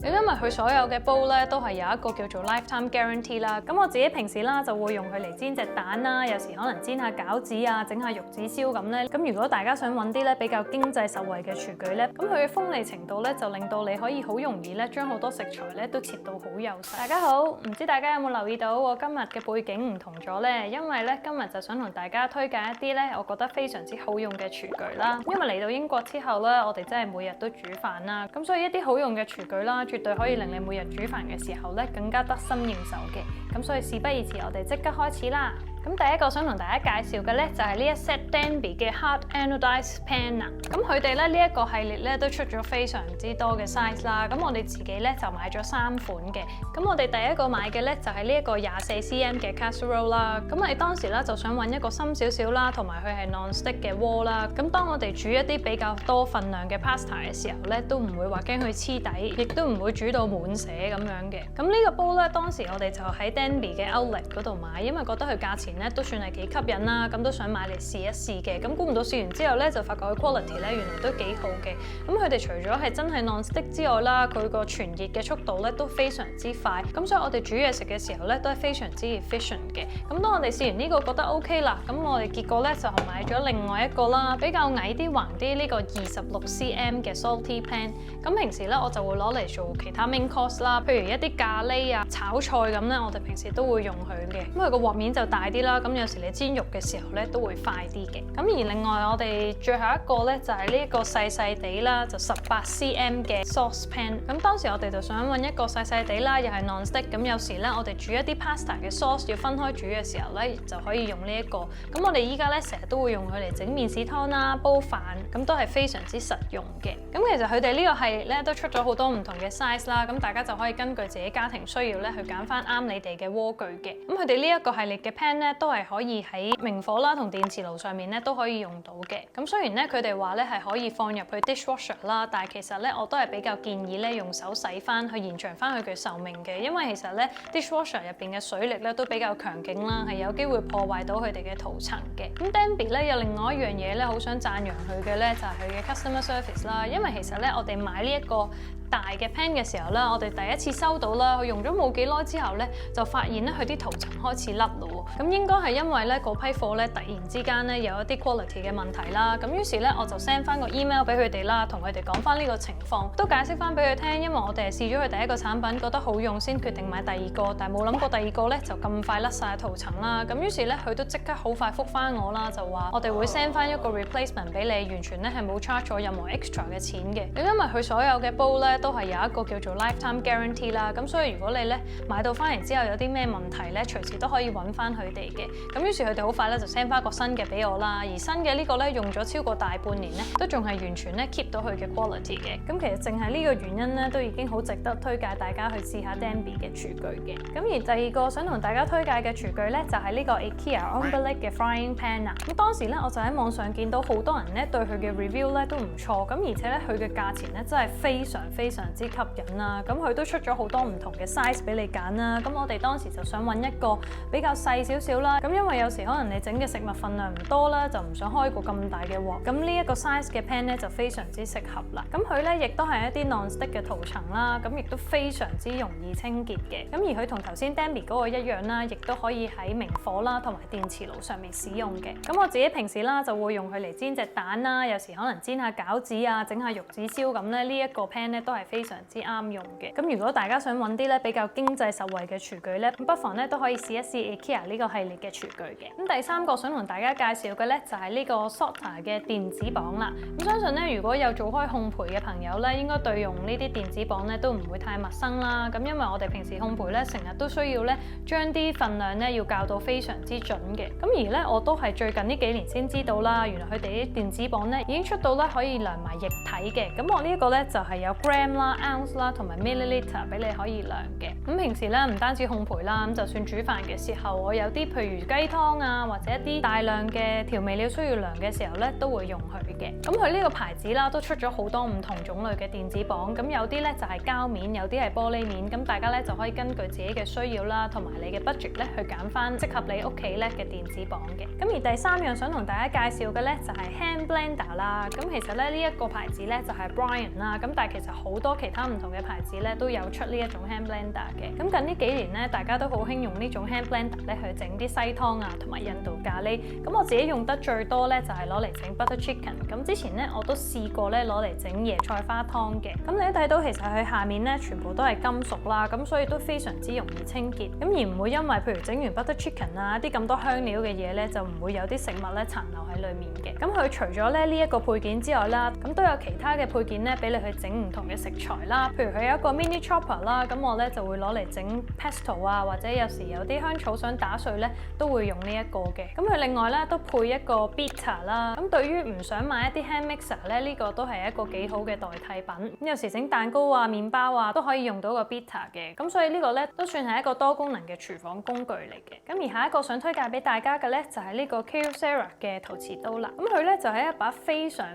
因為佢所有嘅煲咧都係有一個叫做 lifetime guarantee 啦。咁我自己平時啦就會用佢嚟煎隻蛋啦，有時可能煎下餃子啊，整下玉子燒咁咧。咁如果大家想揾啲咧比較經濟實惠嘅廚具咧，咁佢嘅鋒利程度咧就令到你可以好容易咧將好多食材咧都切到好幼細。大家好，唔知大家有冇留意到我今日嘅背景唔同咗咧？因為咧今日就想同大家推介一啲咧我覺得非常之好用嘅廚具啦。因為嚟到英國之後咧，我哋真係每日都煮飯啦，咁所以一啲好用嘅廚具啦，絕對可以令你每日煮飯嘅時候咧更加得心應手嘅。咁所以事不宜遲，我哋即刻開始啦。咁第一個想同大家介紹嘅咧就係呢一 set Denby 嘅 Hard Anodized Pan 啦。咁佢哋咧呢一個系列咧都出咗非常之多嘅 size 啦。咁我哋自己咧就買咗3款嘅。咁我哋第一個買嘅咧就係呢一個24cm 嘅 casserole 啦。咁我哋當時咧就想揾一個深少少啦，同埋佢係 non-stick 嘅鍋啦。咁當我哋煮一啲比較多份量嘅 pasta 嘅時候咧，都唔會話驚佢黐底，亦都唔會煮到滿瀉咁樣嘅。咁呢個煲咧，當時我哋就喺 Denby 嘅 Outlet 嗰度買，因為覺得佢價錢都算係幾吸引啦，咁都想買嚟試一試嘅。咁估唔到試完之後咧，就發覺佢 quality 咧原來都幾好嘅。咁佢哋除咗係真係 non-stick 之外啦，佢個傳熱嘅速度咧都非常之快。咁所以我哋煮嘢食嘅時候咧都係非常之 efficient 嘅。咁當我哋試完呢個覺得 OK 啦，咁我哋結果咧就買咗另外一個啦，比較矮啲橫啲呢個26cm 嘅 salty pan。咁平時咧我就會攞嚟做其他 main course 啦，譬如一啲咖喱啊、炒菜咁咧，我哋平時都會用佢嘅。咁佢個鑊面就大啲啦，咁有時你煎肉嘅時候咧都會快啲嘅。咁而另外我哋最後一個咧就係呢個細細地啦，就18cm 嘅 sauce pan。咁當時我哋就想揾一個細細地啦，又係 non-stick。咁有時咧我哋煮一啲 pasta 嘅 sauce 要分開煮嘅時候咧，就可以用呢一個。咁我哋依家咧成日都會用佢嚟整麵豉湯啦、煲飯，咁都係非常之實用嘅。咁其實佢哋呢個系列咧都出咗好多唔同嘅 size 啦，咁大家就可以根據自己家庭需要咧去揀翻啱你哋嘅鍋具嘅。咁佢哋呢一個系列嘅 pan 咧都係可以喺明火啦同電磁爐上面咧都可以用到嘅。咁雖然咧佢哋話咧係可以放入去 dishwasher 啦，但係其實咧我都係比較建議咧用手洗翻去延長翻佢嘅壽命嘅，因為其實咧 dishwasher 入邊嘅水力咧都比較強勁啦，係有機會破壞到佢哋嘅塗層嘅。咁 Denby 咧有另外一樣嘢咧好想讚揚佢嘅咧就係佢嘅 customer service 啦，因為其實咧我哋買呢一個大嘅 pan 嘅時候咧，我哋第一次收到啦，佢用咗冇幾耐之後咧，就發現咧佢啲塗層開始甩咯。咁應該係因為咧嗰批貨咧突然之間咧有一啲 quality 嘅問題啦。咁於是咧我就 send 翻個 email 俾佢哋啦，同佢哋講翻呢個情況，都解釋翻俾佢聽。因為我哋係試咗佢第一個產品，覺得好用先決定買第二個，但係冇諗過第二個咧就咁快甩晒塗層啦。咁於是咧佢都即刻好快覆翻我啦，就話我哋會 send 翻一個 replacement 俾你，完全咧係冇 charge 咗任何 extra 嘅錢嘅。因為佢所有嘅煲咧都係有一個叫做 lifetime guarantee 啦，咁所以如果你咧買到翻嚟之後有啲咩問題咧，隨時都可以揾翻佢哋嘅。咁於是佢哋好快咧就 send 翻個新嘅俾我啦，而新嘅呢個咧用咗超過大半年咧，都仲係完全咧 keep 到佢嘅 quality 嘅。咁其實淨係呢個原因咧，都已經好值得推介大家去試下 Denby 嘅廚具嘅。咁而第二個想同大家推介嘅廚具咧，就係呢個 IKEA Omberleck 嘅 frying pan 啊。咁當時咧我就喺網上見到好多人咧對佢嘅 review 咧都唔錯，咁而且咧佢嘅價錢咧真係非常之吸引啦。咁佢都出咗好多唔同嘅 size 俾你揀啦。咁我哋當時就想揾一個比較細少少啦。咁因為有時可能你整嘅食物份量唔多啦，就唔想開個咁大嘅鑊。咁呢一個 size 嘅 pan 咧就非常之適合啦。咁佢咧亦都係一啲 non-stick 嘅塗層啦，咁亦都非常之容易清潔嘅。咁而佢同頭先 Denby 嗰個一樣啦，亦都可以喺明火啦同埋電磁爐上面使用嘅。咁我自己平時啦就會用佢嚟煎隻蛋啦，有時可能煎下餃子啊，整下玉子燒咁咧，呢一個 pan 咧都係非常之啱用嘅。咁如果大家想揾啲咧比較經濟實惠嘅廚具咧，咁不妨咧都可以試一試 IKEA 呢個系列嘅廚具嘅。咁第三個想同大家介紹嘅咧就係呢個 Salter 嘅電子磅啦。咁相信咧如果有做開烘焙嘅朋友咧，應該對用呢啲電子磅咧都唔會太陌生啦。咁因為我哋平時烘焙咧成日都需要咧將啲份量咧要校到非常之準嘅。咁而咧我都係最近呢幾年先知道啦，原來佢哋啲電子磅咧已經出到咧可以量埋液體嘅。咁我呢一個咧就係有 gram 啦、ounce 啦同埋 milliliter 俾你可以量嘅。咁平時咧唔單止烘焙啦，咁就算煮飯嘅時候，我有啲譬如雞湯啊或者一啲大量嘅調味料需要量嘅時候咧，都會用佢嘅。咁佢呢個牌子啦都出咗好多唔同種類嘅電子磅，咁有啲咧就係膠面，有啲係玻璃面，咁大家咧就可以根據自己嘅需要啦，同埋你嘅 budget 咧去揀翻適合你屋企咧嘅電子磅嘅。咁而第三樣想同大家介紹嘅咧就係 hand blender 啦。咁其實咧呢一個牌子咧就係 Brian 啦，咁但係其實好多其他唔同嘅牌子咧都有出呢一種 hand blender 嘅。咁近呢幾年咧，大家都好興用呢種 hand blender 咧去整啲西湯啊同埋印度咖喱。咁我自己用得最多咧就係攞嚟整 butter chicken。咁之前咧我都試過咧攞嚟整椰菜花湯嘅。咁你睇到其實佢下面咧全部都係金屬啦，咁所以都非常之容易清潔。咁而唔會因為譬如整完 butter chicken 啊啲咁多香料嘅嘢咧，就唔會有啲食物咧殘留喺裡面嘅。咁佢除咗咧呢一個配件之外啦，咁都有其他嘅配件咧俾你去整唔同嘅食材啦。譬如佢有一個 mini chopper 啦，咁我咧就會攞嚟整 pesto 啊，或者有時有啲香草想打碎咧，都會用呢一個嘅。咁佢另外咧都配一個 beater 啦。咁對於唔想買一啲 hand mixer 咧，呢個都係一個幾好嘅代替品。咁有時整蛋糕啊、麵包啊都可以用到個 beater 嘅。咁所以呢個咧都算係一個多功能嘅廚房工具嚟嘅。咁而下一個想推介俾大家嘅咧就係呢個 Kyocera 嘅陶瓷刀啦。咁佢咧就係一把非常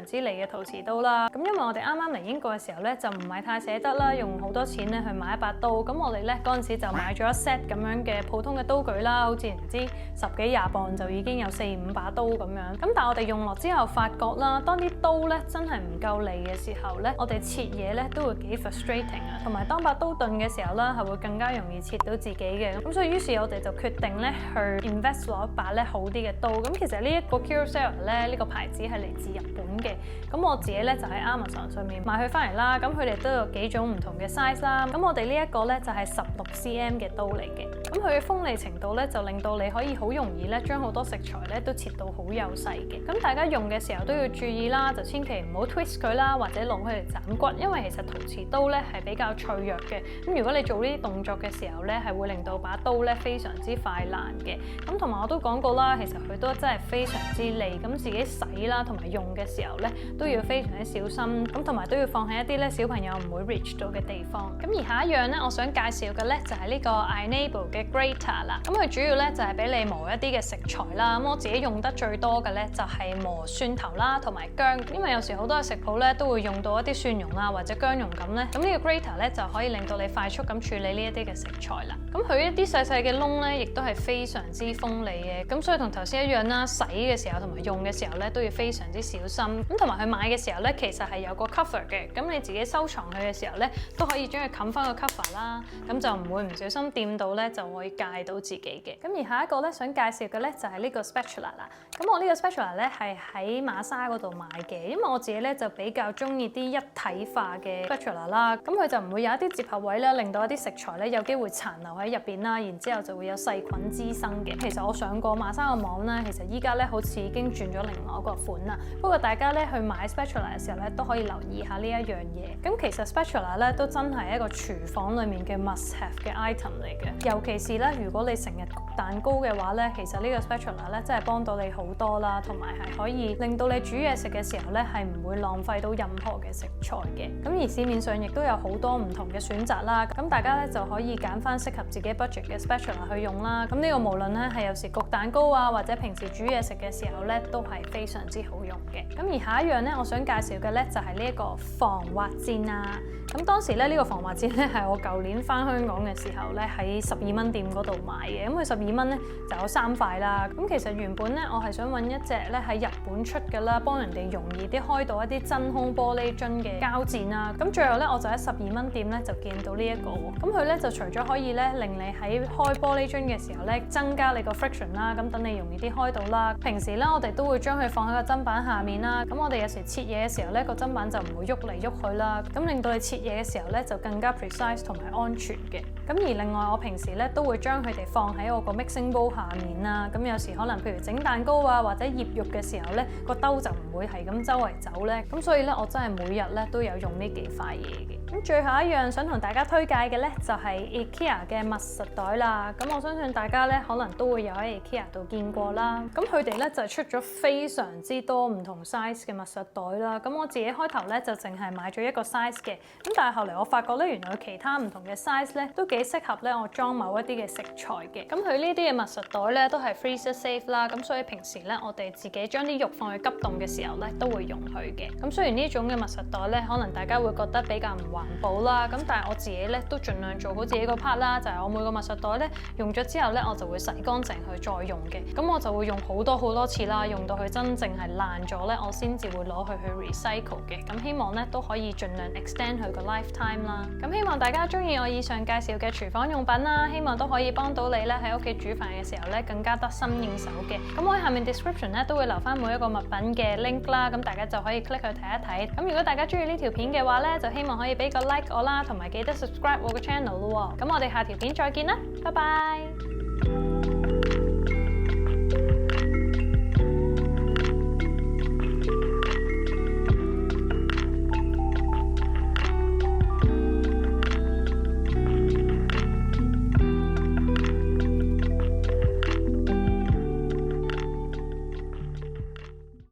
之利嘅陶瓷刀啦。咁因為我哋啱啱嚟英國嘅時候咧就唔係太捨得啦，用好多錢咧去買一把刀。咁我哋咧嗰陣時就買咗一 set 咁樣嘅普通嘅刀具啦，好似唔知10幾20磅就已經有4、5把刀咁樣。咁但係我哋用落之後發覺啦，當啲刀咧真係唔夠利嘅時候咧，我哋切嘢咧都會幾 frustrating 啊。同埋當把刀鈍嘅時候啦，係會更加容易切到自己嘅。咁所以於是我哋就決定咧去 invest 落一把咧好啲嘅刀。咁其實呢一個 Kyocera 咧呢個牌子係嚟自日本嘅。咁我自己咧就喺 Amazon 上面買佢翻嚟啦。咁佢哋都有幾種唔同嘅 size 啦。咁我哋呢一個咧就係16cm 嘅刀嚟嘅。咁佢嘅鋒利程度咧就令到你可以好容易咧將好多食材咧都切到好幼細嘅。咁大家用嘅時候都要注意啦，就千祈唔好 twist 佢啦，或者攞佢嚟斬骨，因為其實陶瓷刀咧係比較脆弱嘅。咁如果你做呢啲動作嘅時候咧，係會令到把刀咧非常之快爛嘅。咁同埋我都講過啦，其實佢都真係非常之利，咁自己洗啦同埋用嘅時候咧都要非常之小心，咁同埋都要放喺一啲咧小朋友唔會 reach 到嘅地方。咁而下一樣咧，我想介紹嘅咧就係呢個 iNable 嘅 grater 啦。咁佢主要咧就係俾你磨一啲嘅食材啦。咁我自己用得最多嘅咧就係磨蒜頭啦同埋薑，因為有時好多嘅食譜咧都會用到一啲蒜蓉啊或者薑蓉咁咧。咁呢個 grater 咧就可以令到你快速咁處理呢一啲嘅食材啦。咁佢一啲細細嘅窿咧，亦都係非常之鋒利嘅。咁所以同頭先一樣啦，洗嘅時候同埋用嘅時候咧都要非常之小心。咁同埋佢買嘅時候咧，其實係有個 cover 嘅。咁你自己收藏佢嘅時候咧，都可以將佢冚翻個 cover 啦。咁就唔會唔小心掂到咧，就可以戒到自己嘅。咁而下一個咧想介紹嘅咧就係呢個 spatula 啦。咁我呢個 spatula 咧係喺馬莎嗰度買嘅，因為我自己咧就比較中意啲一體化嘅 spatula 啦。咁佢就唔會有一啲接合位咧，令到一啲食材咧有機會殘留喺入邊啦，然之後就會有細菌滋生嘅。其實我上過馬莎個網咧，其實依家咧好似已經轉咗另外一個款啦。不過大家咧去買 spatula 嘅時候咧，都可以留意下呢一樣嘢。咁其實 spatula 咧都真係一個廚房裡面嘅 must have 嘅 item 嚟嘅。尤其是咧，如果你成日焗蛋糕嘅話咧，其實呢個 spatula 咧真係幫到你好多啦，同埋係可以令到你煮嘢食嘅時候咧係唔會浪費到任何嘅食材嘅。咁而市面上亦都有好多唔同嘅選擇啦。咁大家咧就可以揀翻適合自己 budget 嘅 spatula 去用啦。咁呢個無論咧係有時焗蛋糕啊，或者平時煮嘢食嘅時候咧，都係非常之好用嘅。咁而下一樣咧，我想介紹嘅咧就係呢一個防滑墊啊。咁當時咧呢個防滑墊咧係我舊年翻香港嘅時候咧喺12蚊店嗰度買嘅。咁佢12蚊咧就有3塊啦。咁其實原本咧我係想揾一隻咧喺日本出嘅啦，幫人哋容易啲開到一啲真空玻璃樽嘅膠墊啦。咁最後咧我就喺12蚊店咧就見到呢一個喎。咁佢咧就除咗可以咧令你喺開玻璃樽嘅時候咧增加你個 friction 啦，咁等你容易啲開到啦。平時咧我哋都會將佢放喺個砧板下面啦。咁我哋有時切嘢嘅時候咧個砧板就唔會喐嚟喐去啦，咁令到你切嘢嘅時候咧就更加 precise 同埋安全嘅。咁而另外我平時咧都會將佢哋放喺我個 mixing bowl 下面啦。咁有時可能譬如整蛋糕啊或者醃肉嘅時候咧個兜就唔會係咁周圍走咧。咁所以咧我真係每日咧都有用呢幾塊嘢嘅。咁最後一樣想同大家推介嘅咧就係 IKEA 嘅密實袋啦。咁我相信大家咧可能都會有喺 IKEA 度見過啦。咁佢哋咧就出咗非常之多唔同 size 嘅密實袋啦。咁我自己開頭咧就淨係買咗一個 size 嘅。咁但係後嚟我發覺咧原來有其他唔同嘅 size 咧都幾適合咧我裝某一啲嘅食材嘅。咁佢呢啲嘅密實袋咧都係 freezer safe 啦。咁所以平時咧我哋自己將啲肉放去急凍嘅時候咧都會用佢嘅。咁雖然呢種嘅密實袋咧可能大家會覺得比較唔環保啦。咁但係我自己咧都盡量做好自己個 part 啦，就係我每個密實袋咧用咗之後咧，我就會洗乾淨去再用嘅。咁我就會用好多次啦，用到佢真正係爛咗咧，我先至會攞佢去 recycle 嘅。咁希望咧都可以盡量 extend 佢個 lifetime 啦。咁希望大家中意我以上介紹嘅廚房用品啦，希望都可以幫到你咧喺屋企煮飯嘅時候咧更加得心應手嘅。咁我喺下面 description 咧都會留翻每一個物品嘅 link 啦，咁大家就可以 click 去睇一睇。咁如果大家中意呢條片嘅話咧，就希望可以俾個 like 我啦，同埋記得 subscribe 我個 channel 咯。咁我哋下條片再見啦，拜拜。